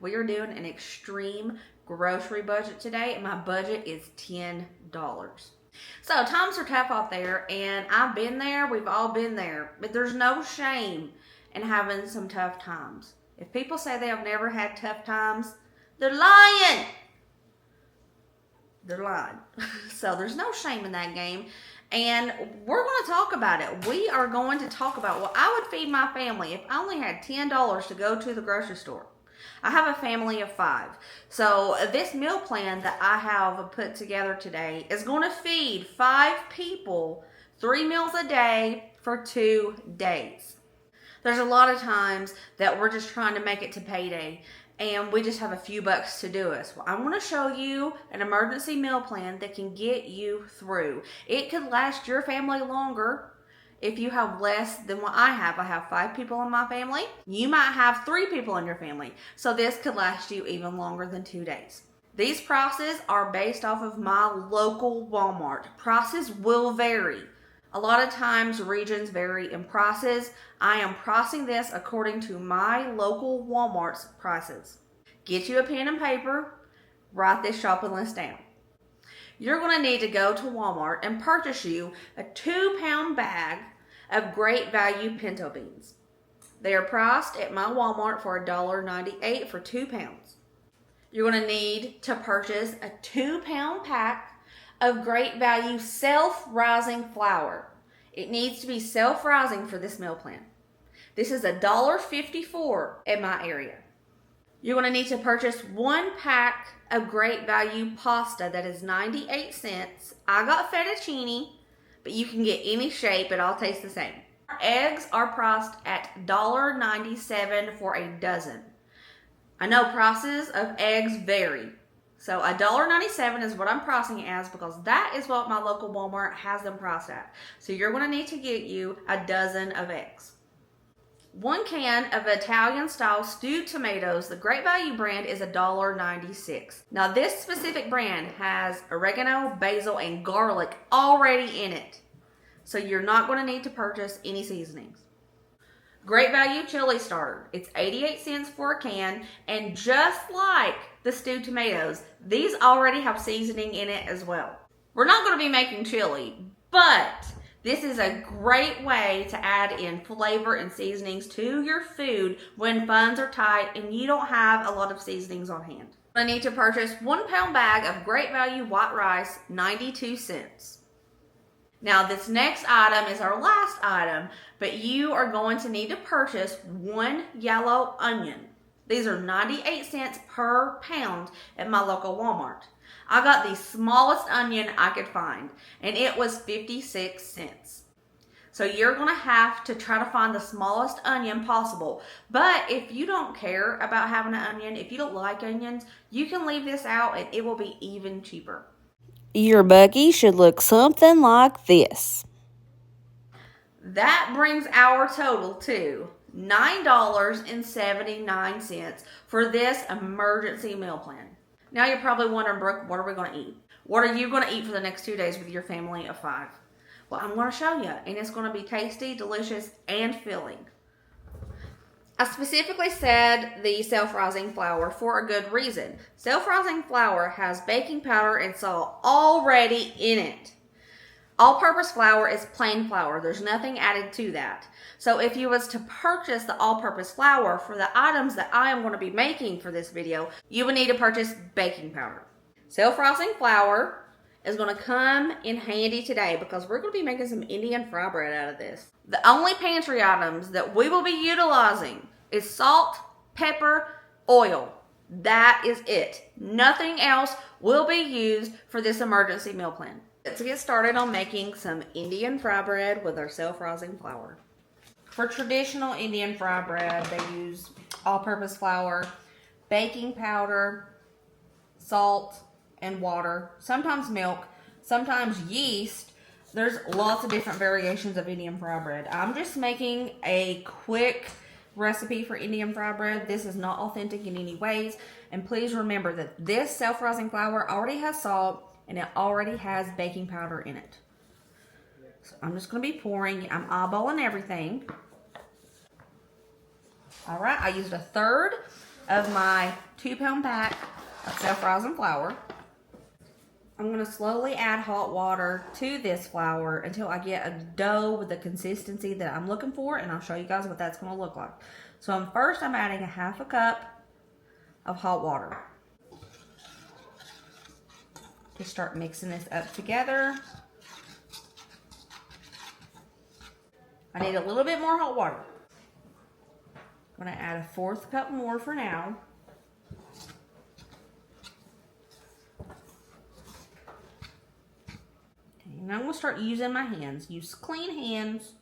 We are doing an extreme grocery budget today, and my budget is $10. So times are tough out there, and I've been there. We've all been there, but there's no shame in having some tough times. If people say they have never had tough times, they're lying. They're lying. So there's no shame in that game. And we're going to talk about it. We are going to talk about what I would feed my family if I only had $10 to go to the grocery store. I have a family of 5. So this meal plan that I have put together today is going to feed 5 people 3 meals a day for 2 days. There's a lot of times that we're just trying to make it to payday and we just have a few bucks to do it. Well, I want to show you an emergency meal plan that can get you through. It could last your family longer if you have less than what I have. I have 5 people in my family. You might have 3 people in your family. So this could last you even longer than 2 days. These prices are based off of my local Walmart. Prices will vary. A lot of times regions vary in prices. I am pricing this according to my local Walmart's prices. Get you a pen and paper, write this shopping list down. You're going to need to go to Walmart and purchase you a 2-pound bag of great value pinto beans. They are priced at my Walmart for $1.98 for 2 pounds. You're going to need to purchase a 2-pound pack of great value self-rising flour. It needs to be self-rising for this meal plan. This is $1.54 in my area. You're going to need to purchase 1 pack of great value pasta that is 98 cents. I got fettuccine, but you can get any shape. It all tastes the same. Eggs are priced at $1.97 for a dozen. I know prices of eggs vary. So $1.97 is what I'm pricing it as because that is what my local Walmart has them priced at. So you're going to need to get you a dozen of eggs. 1 can of Italian style stewed tomatoes, the Great Value brand, is $1.96. Now this specific brand has oregano, basil, and garlic already in it. So you're not going to need to purchase any seasonings. Great Value chili starter. It's 88 cents for a can, and just like the stewed tomatoes, these already have seasoning in it as well. We're not going to be making chili, but this is a great way to add in flavor and seasonings to your food when funds are tight and you don't have a lot of seasonings on hand. I need to purchase 1 pound bag of Great Value white rice, 92 cents. Now this next item is our last item, but you are going to need to purchase 1 yellow onion. These are 98 cents per pound at my local Walmart. I got the smallest onion I could find, and it was 56 cents. So you're going to have to try to find the smallest onion possible. But if you don't care about having an onion, if you don't like onions, you can leave this out and it will be even cheaper. Your buggy should look something like this. That brings our total to $9.79 for this emergency meal plan. Now you're probably wondering, Brooke, what are we going to eat? What are you going to eat for the next 2 days with your family of 5? Well, I'm going to show you, and it's going to be tasty, delicious, and filling. I specifically said the self-rising flour for a good reason. Self-rising flour has baking powder and salt already in it. All-purpose flour is plain flour. There's nothing added to that. So if you was to purchase the all-purpose flour for the items that I am going to be making for this video, you would need to purchase baking powder. Self-rising flour is going to come in handy today because we're going to be making some Indian fry bread out of this. The only pantry items that we will be utilizing is salt, pepper, oil. That is it. Nothing else will be used for this emergency meal plan. Let's get started on making some Indian fry bread with our self-rising flour. For traditional Indian fry bread, they use all-purpose flour, baking powder, salt, and water, sometimes milk, sometimes yeast. There's lots of different variations of Indian fry bread. I'm just making a quick recipe for Indian fry bread. This is not authentic in any ways. And please remember that this self-rising flour already has salt and it already has baking powder in it. So I'm just going to be pouring. I'm eyeballing everything. All right, I used 1/3 of my 2-pound pack of self-rising flour. I'm going to slowly add hot water to this flour until I get a dough with the consistency that I'm looking for, and I'll show you guys what that's going to look like. So first I'm adding a 1/2 cup of hot water. Just start mixing this up together. I need a little bit more hot water. I'm going to add a 1/4 cup more for now. Okay, and I'm going to start using my hands. Use clean hands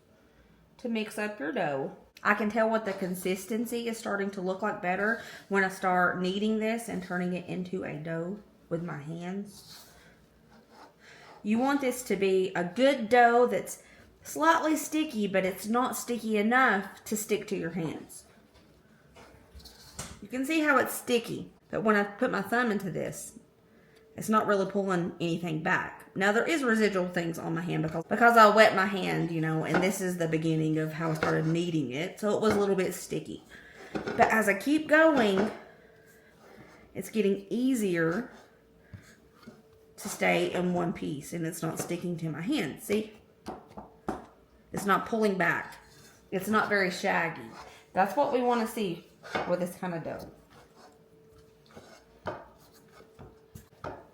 to mix up your dough. I can tell what the consistency is starting to look like better when I start kneading this and turning it into a dough with my hands. You want this to be a good dough that's slightly sticky, but it's not sticky enough to stick to your hands. You can see how it's sticky, but when I put my thumb into this, it's not really pulling anything back. Now there is residual things on my hand because I wet my hand, you know, and this is the beginning of how I started kneading it, so it was a little bit sticky. But as I keep going, it's getting easier to stay in one piece, and it's not sticking to my hand. See? It's not pulling back. It's not very shaggy. That's what we want to see with this kind of dough.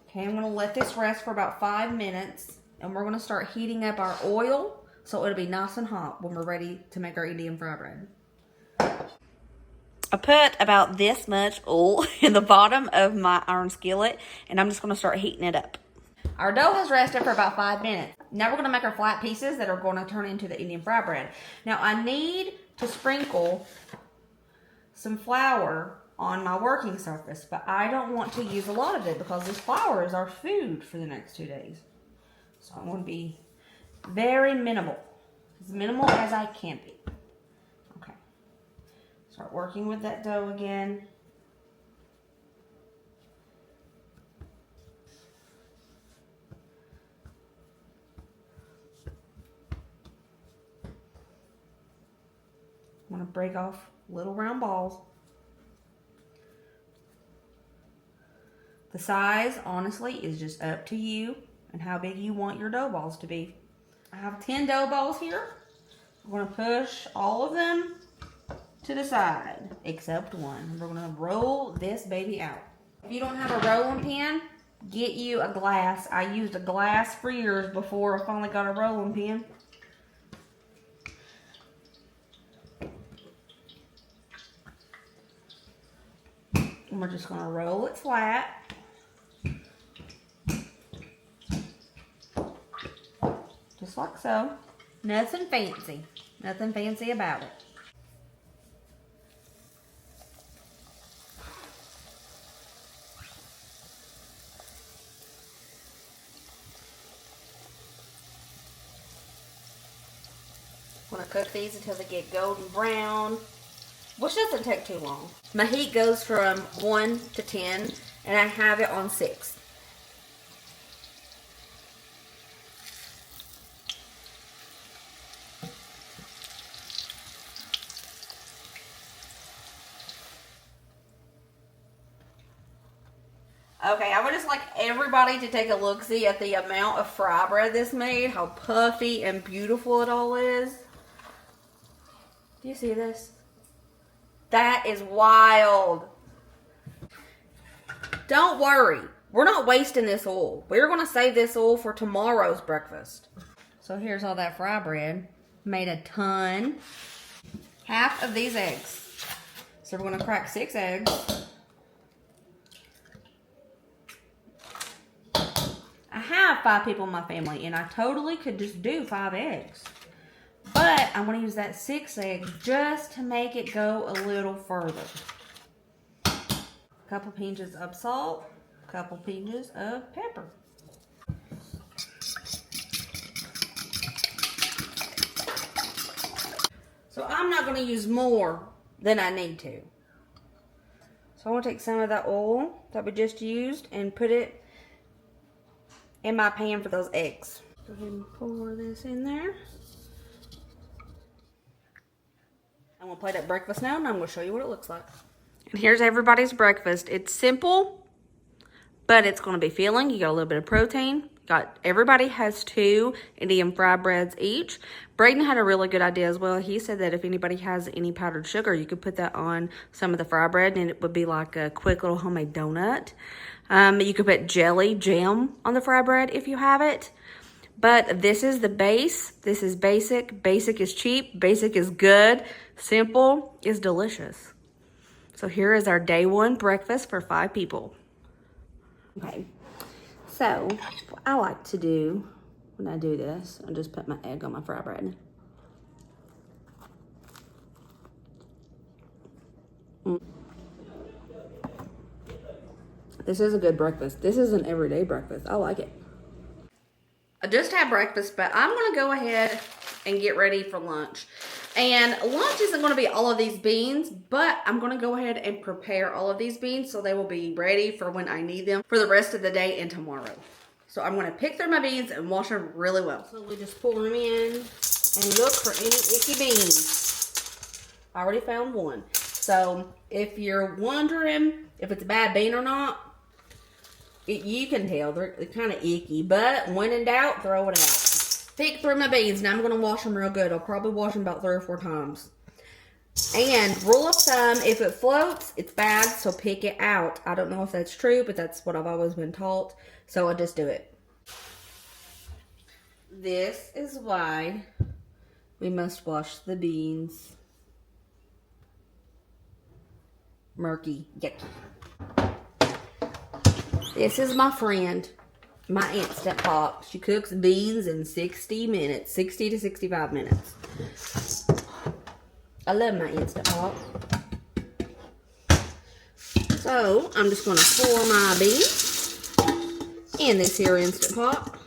Okay, I'm going to let this rest for about 5 minutes, and we're going to start heating up our oil so it'll be nice and hot when we're ready to make our Indian fry bread. I put about this much oil in the bottom of my iron skillet, and I'm just going to start heating it up. Our dough has rested for about 5 minutes. Now we're going to make our flat pieces that are going to turn into the Indian fry bread. Now I need to sprinkle some flour on my working surface, but I don't want to use a lot of it because this flour is our food for the next 2 days. So I'm going to be very minimal, as minimal as I can be. Okay, start working with that dough again. I'm going to break off little round balls. The size, honestly, is just up to you and how big you want your dough balls to be. I have 10 dough balls here. I'm going to push all of them to the side, except one. We're going to roll this baby out. If you don't have a rolling pin, get you a glass. I used a glass for years before I finally got a rolling pin. And we're just going to roll it flat. Just like so. Nothing fancy. Nothing fancy about it. I'm going to cook these until they get golden brown, which doesn't take too long. My heat goes from 1 to 10, and I have it on 6. Okay, I would just like everybody to take a look-see at the amount of fry bread this made, how puffy and beautiful it all is. Do you see this? That is wild. Don't worry, we're not wasting this oil. We're going to save this oil for tomorrow's breakfast. So here's all that fry bread. Made a ton. Half of these eggs. So we're going to crack 6 eggs. I have 5 people in my family, and I totally could just do 5 eggs. But I'm going to use that 6 eggs just to make it go a little further. A couple pinches of salt, a couple pinches of pepper. So I'm not going to use more than I need to. So I'm going to take some of that oil that we just used and put it in my pan for those eggs. Go ahead and pour this in there. I'm going to plate up breakfast now, and I'm going to show you what it looks like. And here's everybody's breakfast. It's simple, but it's going to be filling. You got a little bit of protein. Everybody has 2 Indian fried breads each. Braden had a really good idea as well. He said that if anybody has any powdered sugar, you could put that on some of the fried bread and it would be like a quick little homemade donut. You could put jelly, jam on the fried bread if you have it. But this is the base. This is basic. Basic is cheap. Basic is good. Simple is delicious. So here is our day 1 breakfast for 5 people. Okay. So, what I like to do when I do this, I just put my egg on my fry bread. This is a good breakfast. This is an everyday breakfast. I like it. I just had breakfast, but I'm going to go ahead and get ready for lunch. And lunch isn't going to be all of these beans, but I'm going to go ahead and prepare all of these beans so they will be ready for when I need them for the rest of the day and tomorrow. So I'm going to pick through my beans and wash them really well. So we just pour them in and look for any icky beans. I already found one. So if you're wondering if it's a bad bean or not, you can tell they're kind of icky, but when in doubt, throw it out. Pick through my beans, and I'm going to wash them real good. I'll probably wash them about 3 or 4 times. And rule of thumb, if it floats, it's bad, so pick it out. I don't know if that's true, but that's what I've always been taught, so I just do it. This is why we must wash the beans. Murky, yucky. This is my friend, my Instant Pot. She cooks beans in 60 minutes, 60 to 65 minutes. I love my Instant Pot. So, I'm just going to pour my beans in this here Instant Pot.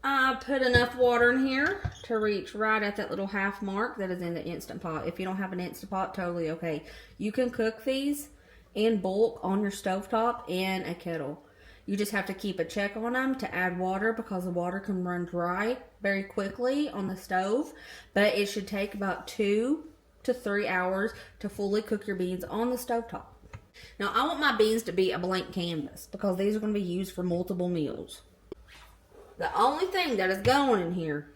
I put enough water in here to reach right at that little half mark that is in the Instant Pot. If you don't have an Instant Pot, totally okay. You can cook these in bulk on your stovetop in a kettle. You just have to keep a check on them to add water because the water can run dry very quickly on the stove. But it should take about 2 to 3 hours to fully cook your beans on the stovetop. Now, I want my beans to be a blank canvas because these are going to be used for multiple meals. The only thing that is going in here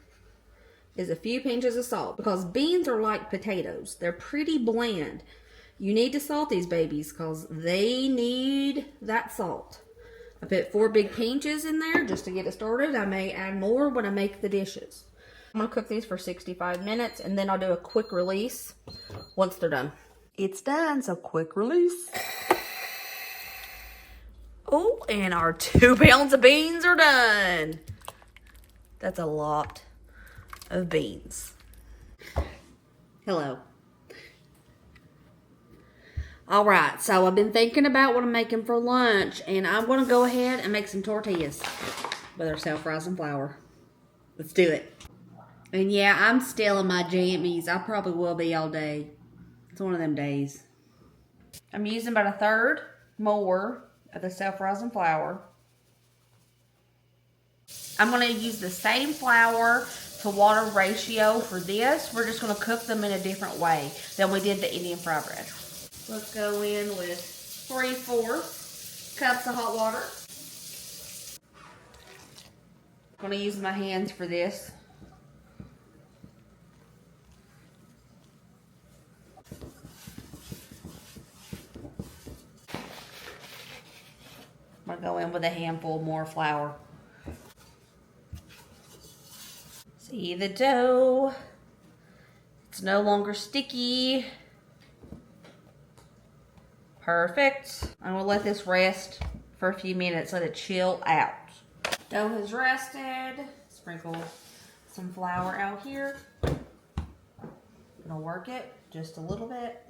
is a few pinches of salt because beans are like potatoes. They're pretty bland. You need to salt these babies because they need that salt. I put 4 big pinches in there just to get it started. I may add more when I make the dishes. I'm going to cook these for 65 minutes and then I'll do a quick release once they're done. It's done, so quick release. Oh, and our 2 pounds of beans are done. That's a lot of beans. Hello. Alright, so I've been thinking about what I'm making for lunch, and I'm going to go ahead and make some tortillas with our self-rising flour. Let's do it. And yeah, I'm still in my jammies. I probably will be all day. It's one of them days. I'm using about 1/3 more of the self-rising flour. I'm going to use the same flour to water ratio for this. We're just going to cook them in a different way than we did the Indian fry bread. Let's go in with 3/4 cups of hot water. I'm going to use my hands for this. I'm going to go in with a handful more flour. See the dough? It's no longer sticky. Perfect. I'm going to let this rest for a few minutes, let it chill out. Dough has rested. Sprinkle some flour out here. Gonna work it just a little bit.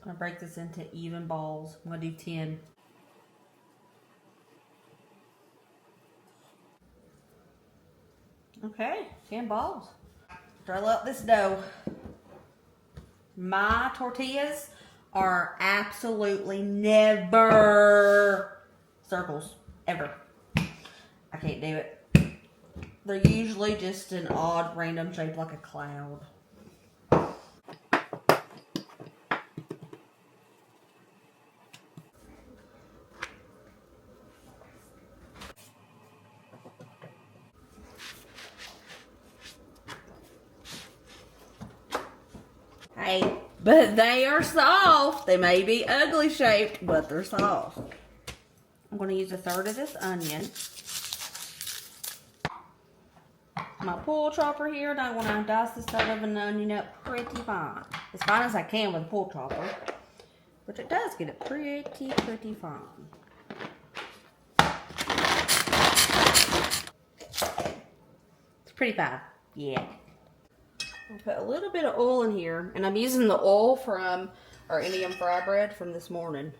I'm gonna break this into even balls. I'm gonna do 10. Okay, 10 balls. Roll up this dough. My tortillas are absolutely never circles, ever. can't do it. They're usually just an odd, random shape like a cloud. Hey, but they are soft. They may be ugly shaped, but they're soft. I'm going to use 1/3 of this onion. My pull chopper here, and I want to dice this side of an onion up pretty fine. As fine as I can with a pull chopper. But it does get it pretty fine. It's pretty fine. Yeah. I'll put a little bit of oil in here, and I'm using the oil from our Indian fry bread from this morning.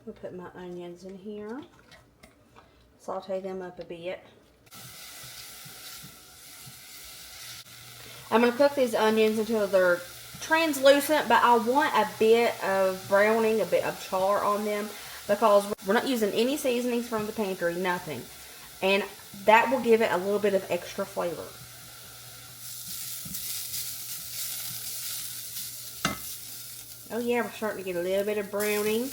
I'll put my onions in here, saute them up a bit. I'm going to cook these onions until they're translucent, but I want a bit of browning, a bit of char on them, because we're not using any seasonings from the pantry, nothing. And that will give it a little bit of extra flavor. Oh yeah, we're starting to get a little bit of browning.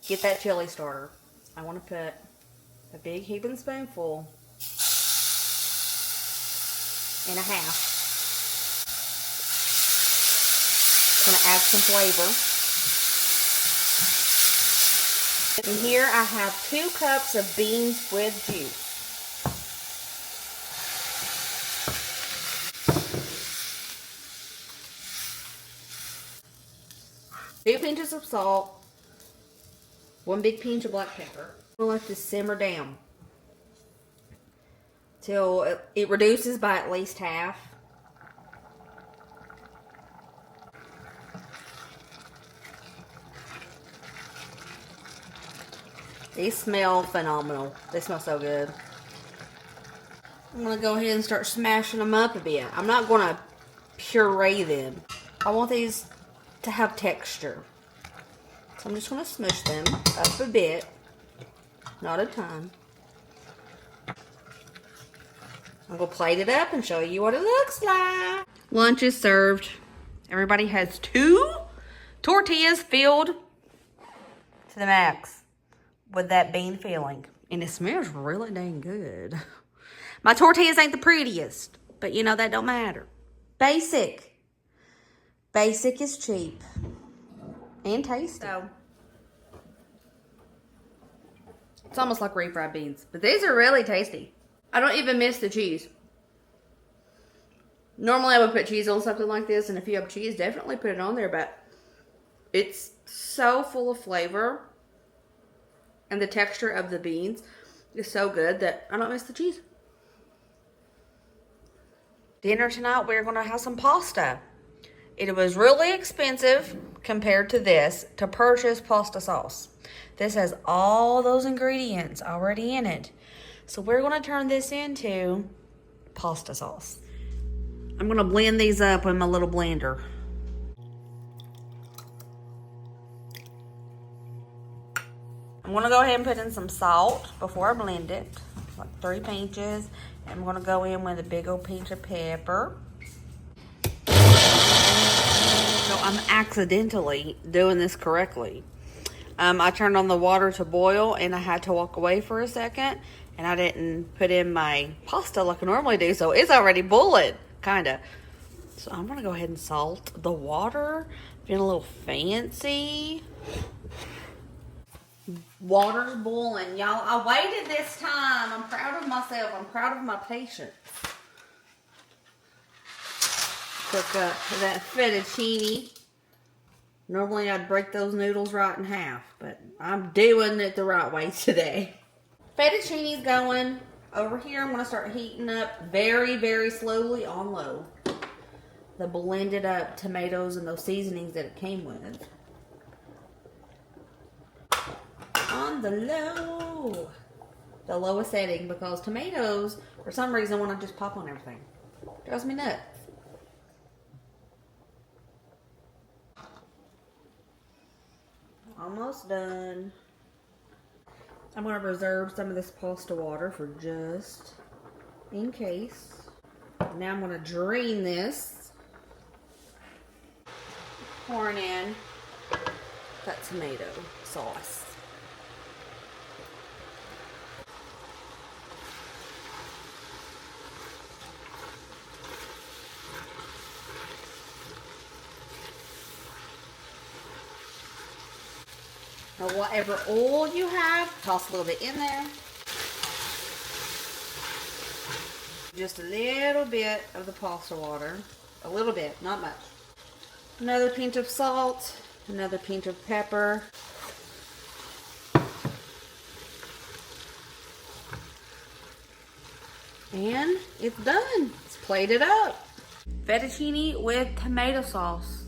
Get that chili starter. I want to put a big heaping spoonful and a half. I'm going to add some flavor. And here I have 2 cups of beans with juice. 2 pinches of salt. 1 big pinch of black pepper. I'm going to let this simmer down till it reduces by at least half. These smell phenomenal. They smell so good. I'm going to go ahead and start smashing them up a bit. I'm not going to puree them. I want these to have texture. So I'm just going to smush them up a bit. Not a ton. I'm going to plate it up and show you what it looks like. Lunch is served. Everybody has 2 tortillas filled to the max with that bean filling. And it smells really dang good. My tortillas ain't the prettiest, but you know, that don't matter. Basic. Basic is cheap. And tasty. So, it's almost like refried beans. But these are really tasty. I don't even miss the cheese. Normally I would put cheese on something like this, and if you have cheese, definitely put it on there, but it's so full of flavor. And the texture of the beans is so good that I don't miss the cheese. Dinner tonight, we're going to have some pasta. It was really expensive compared to this to purchase pasta sauce. This has all those ingredients already in it. So we're going to turn this into pasta sauce. I'm going to blend these up with my little blender. I'm going to go ahead and put in some salt before I blend it, like 3 pinches. I'm going to go in with a big old pinch of pepper. So I'm accidentally doing this correctly. I turned on the water to boil and I had to walk away for a second, and I didn't put in my pasta like I normally do, so it's already boiling, kind of. So I'm going to go ahead and salt the water, being a little fancy. Water's boiling, y'all. I waited this time. I'm proud of myself. I'm proud of my patience. Cook up that fettuccine. Normally I'd break those noodles right in half, but I'm doing it the right way today. Fettuccine's going. Over here I'm going to start heating up very, very slowly on low the blended up tomatoes and those seasonings that it came with. On the lowest setting, because tomatoes for some reason want to just pop on everything. Drives me nuts. Almost done. I'm going to reserve some of this pasta water for just in case. Now I'm going to drain this. Pouring in that tomato sauce. Now, whatever oil you have, toss a little bit in there. Just a little bit of the pasta water. A little bit, not much. Another pinch of salt. Another pinch of pepper. And it's done. Let's plate it up. Fettuccine with tomato sauce.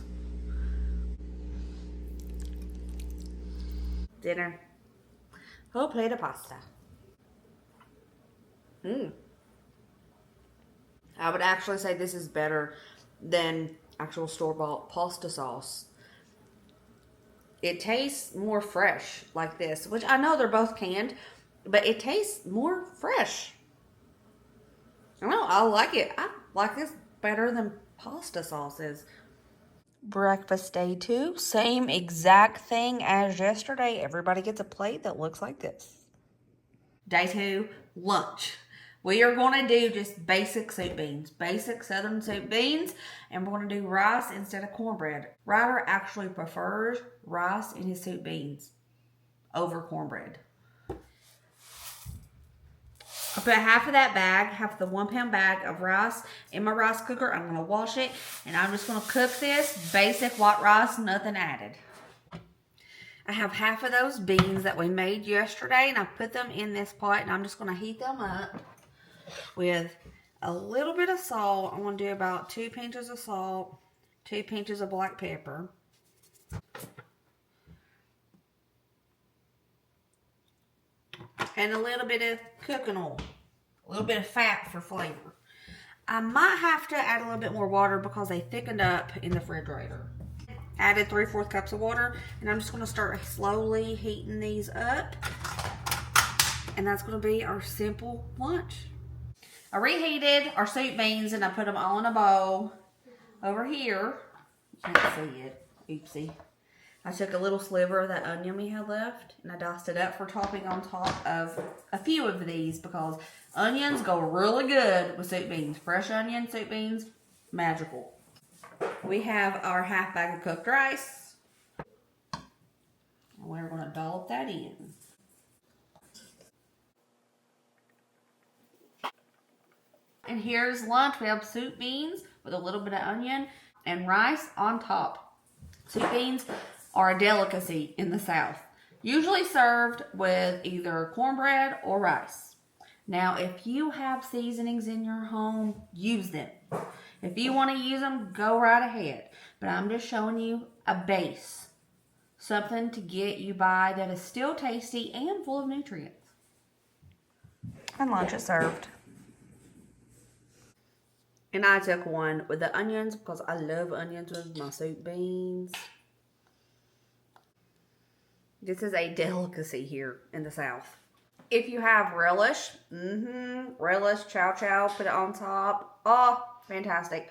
Dinner. Whole plate of pasta. I would actually say this is better than actual store-bought pasta sauce. It tastes more fresh like this, which I know they're both canned, but it tastes more fresh. I don't know, I like it. I like this better than pasta sauces. Breakfast day 2, same exact thing as yesterday. Everybody gets a plate that looks like this. Day 2, lunch. We are going to do just basic soup beans, basic southern soup beans, and we're going to do rice instead of cornbread. Ryder actually prefers rice in his soup beans over cornbread. I put half of that bag, half of the 1 pound bag of rice in my rice cooker. I'm going to wash it, and I'm just going to cook this basic white rice, nothing added. I have half of those beans that we made yesterday, and I put them in this pot, and I'm just going to heat them up with a little bit of salt. I want to do about 2 pinches of salt, 2 pinches of black pepper. And a little bit of cooking oil, a little bit of fat for flavor. I might have to add a little bit more water because they thickened up in the refrigerator. Added 3/4 cups of water, and I'm just going to start slowly heating these up. And that's going to be our simple lunch. I reheated our soup beans and I put them all in a bowl over here. You can't see it. Oopsie. I took a little sliver of that onion we had left and I diced it up for topping on top of a few of these because onions go really good with soup beans. Fresh onion, soup beans, magical. We have our half bag of cooked rice. We're going to dollop that in. And here's lunch. We have soup beans with a little bit of onion and rice on top. Soup beans are a delicacy in the South, usually served with either cornbread or rice. Now, if you have seasonings in your home, use them. If you want to use them, go right ahead. But I'm just showing you a base, something to get you by that is still tasty and full of nutrients. And lunch is served. And I took one with the onions because I love onions with my soup beans. This is a delicacy here in the South. If you have relish, relish, chow chow, put it on top. Oh, fantastic.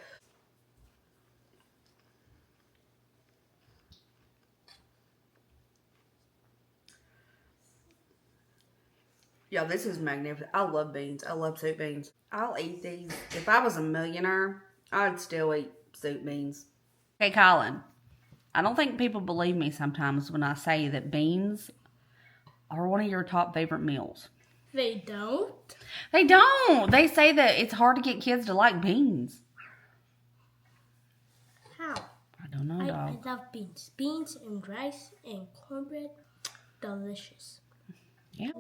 Yeah, this is magnificent. I love beans. I love soup beans. I'll eat these. If I was a millionaire, I'd still eat soup beans. Hey, Colin. I don't think people believe me sometimes when I say that beans are one of your top favorite meals. They don't? They don't. They say that it's hard to get kids to like beans. How? I don't know, dog. I love beans. Beans and rice and cornbread. Delicious. Yeah.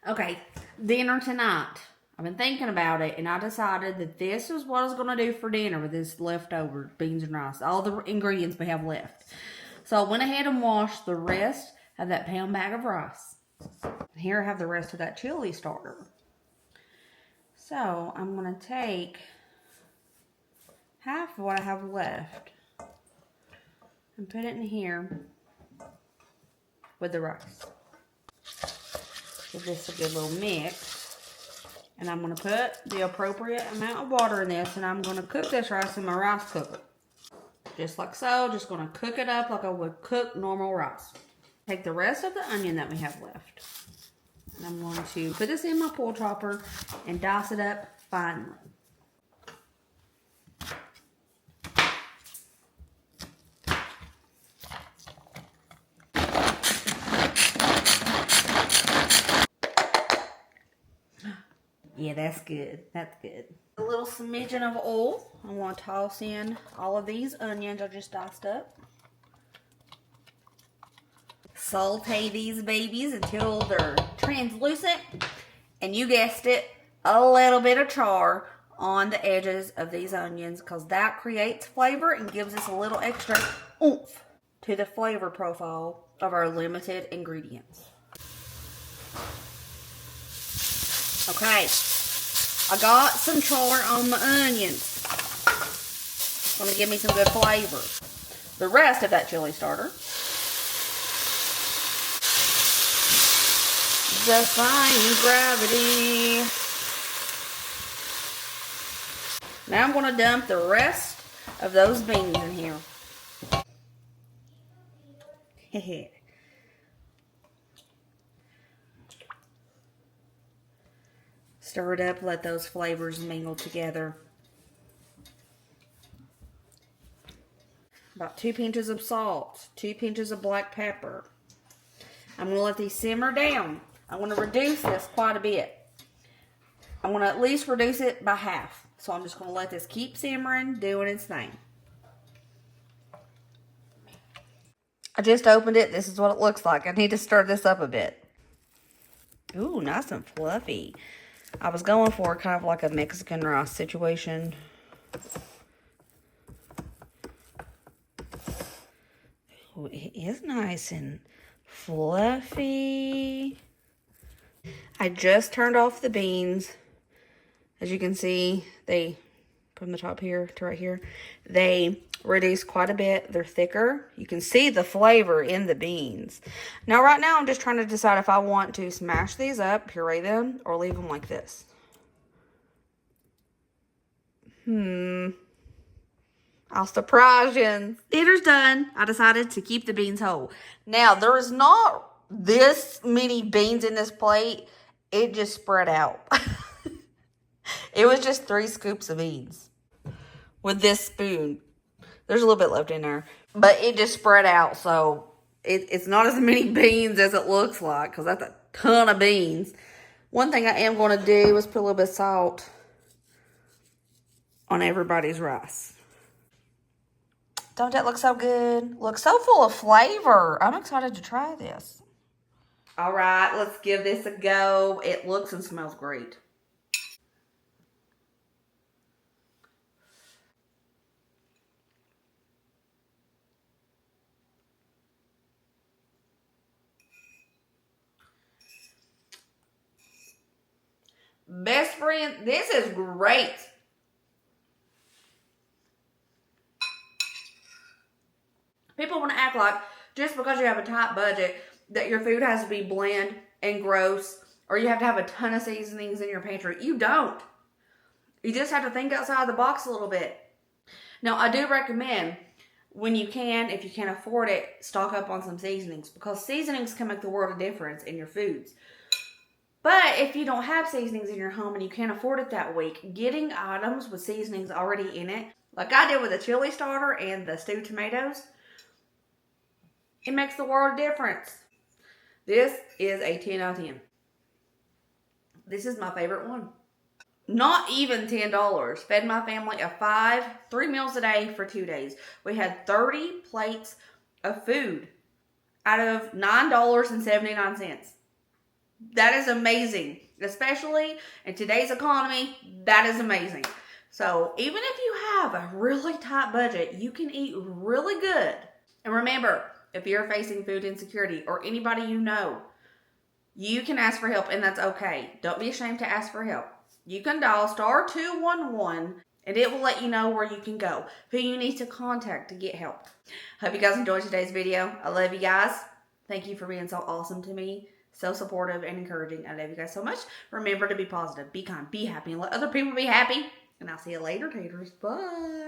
Okay, dinner tonight. I've been thinking about it, and I decided that this is what I was going to do for dinner with this leftover beans and rice. All the ingredients we have left. So I went ahead and washed the rest of that pound bag of rice. Here I have the rest of that chili starter. So I'm going to take half of what I have left and put it in here with the rice. Give this a good little mix. And I'm going to put the appropriate amount of water in this, and I'm going to cook this rice in my rice cooker. Just like so, just going to cook it up like I would cook normal rice. Take the rest of the onion that we have left, and I'm going to put this in my pull chopper and dice it up finely. Yeah, that's good. That's good. A little smidgen of oil. I want to toss in all of these onions I just diced up. Saute these babies until they're translucent. And you guessed it, a little bit of char on the edges of these onions, because that creates flavor and gives us a little extra oomph to the flavor profile of our limited ingredients. Okay, I got some char on my onions. It's going to give me some good flavor. The rest of that chili starter, defying gravity. Now I'm going to dump the rest of those beans in here. Stir it up, let those flavors mingle together. About 2 pinches of salt, 2 pinches of black pepper. I'm going to let these simmer down. I'm going to reduce this quite a bit. I'm going to at least reduce it by half. So I'm just going to let this keep simmering, doing its thing. I just opened it. This is what it looks like. I need to stir this up a bit. Ooh, nice and fluffy. I was going for kind of like a Mexican rice situation. Ooh, it is nice and fluffy. I just turned off the beans. As you can see, they, from the top here to right here, they reduced quite a bit. They're thicker. You can see the flavor in the beans. Now, right now, I'm just trying to decide if I want to smash these up, puree them, or leave them like this. I'll surprise you. Dinner's done. I decided to keep the beans whole. Now, there is not this many beans in this plate. It just spread out. It was just 3 scoops of beans with this spoon. There's a little bit left in there, but it just spread out, so it's not as many beans as it looks like, because that's a ton of beans. One thing I am going to do is put a little bit of salt on everybody's rice. Don't that look so good? Looks so full of flavor. I'm excited to try this. All right, let's give this a go. It looks and smells great. Best friend, this is great. People want to act like just because you have a tight budget that your food has to be bland and gross, or you have to have a ton of seasonings in your pantry. You don't. You just have to think outside the box a little bit. Now, I do recommend, when you can, if you can afford it, stock up on some seasonings, because seasonings can make the world of difference in your foods. But if you don't have seasonings in your home and you can't afford it that week, getting items with seasonings already in it, like I did with the chili starter and the stewed tomatoes, it makes the world of difference. This is a 10 out of 10. This is my favorite one. Not even $10. Fed my family of 5, 3 meals a day for 2 days. We had 30 plates of food out of $9.79. That is amazing. Especially in today's economy, that is amazing. So even if you have a really tight budget, you can eat really good. And remember, if you're facing food insecurity or anybody you know, you can ask for help, and that's okay. Don't be ashamed to ask for help. You can dial *211 and it will let you know where you can go, who you need to contact to get help. Hope you guys enjoyed today's video. I love you guys. Thank you for being so awesome to me, so supportive and encouraging. I love you guys so much. Remember to be positive, be kind, be happy, and let other people be happy. And I'll see you later, taters. Bye.